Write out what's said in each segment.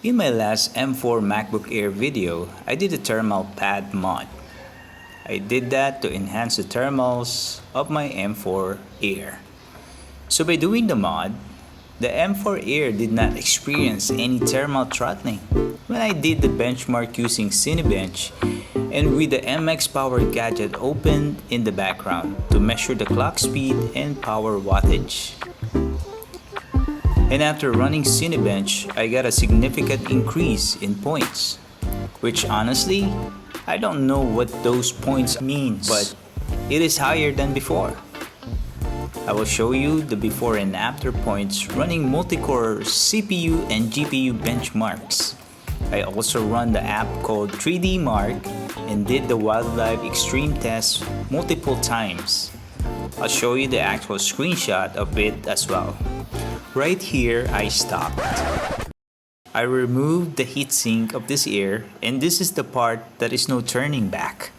In my last M4 MacBook Air video, I did a thermal pad mod. I did that to enhance the thermals of my M4 Air. So by doing the mod, the M4 Air did not experience any thermal throttling when I did the benchmark using Cinebench and with the MX Power gadget opened in the background to measure the clock speed and power wattage. And after running Cinebench, I got a significant increase in points, which honestly, I don't know what those points mean, but it is higher than before. I will show you the before and after points running multi-core CPU and GPU benchmarks. I also run the app called 3D Mark and did the wildlife extreme test multiple times. I'll show you the actual screenshot of it as well. Right here, I stopped. I removed the heatsink of this Air, and this is the part that is no turning back.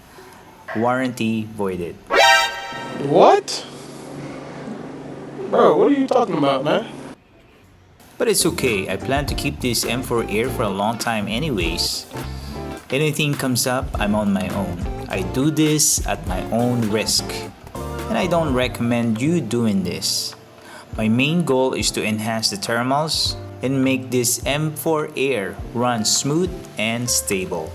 Warranty voided. What? Bro, what are you talking about, man? But it's okay, I plan to keep this M4 Air for a long time anyways. Anything comes up, I'm on my own. I do this at my own risk. And I don't recommend you doing this. My main goal is to enhance the thermals and make this M4 Air run smooth and stable.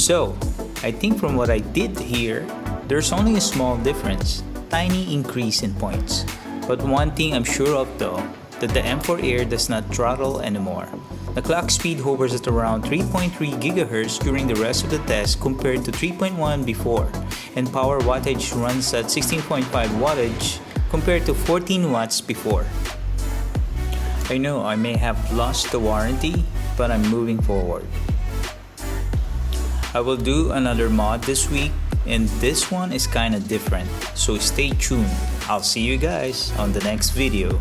So, I think from what I did here, there's only a small difference, tiny increase in points. But one thing I'm sure of though, that the M4 Air does not throttle anymore. The clock speed hovers at around 3.3 GHz during the rest of the test compared to 3.1 before, and power wattage runs at 16.5 wattage compared to 14 watts before. I know I may have lost the warranty, but I'm moving forward. I will do another mod this week, and this one is kinda different, so stay tuned. I'll see you guys on the next video.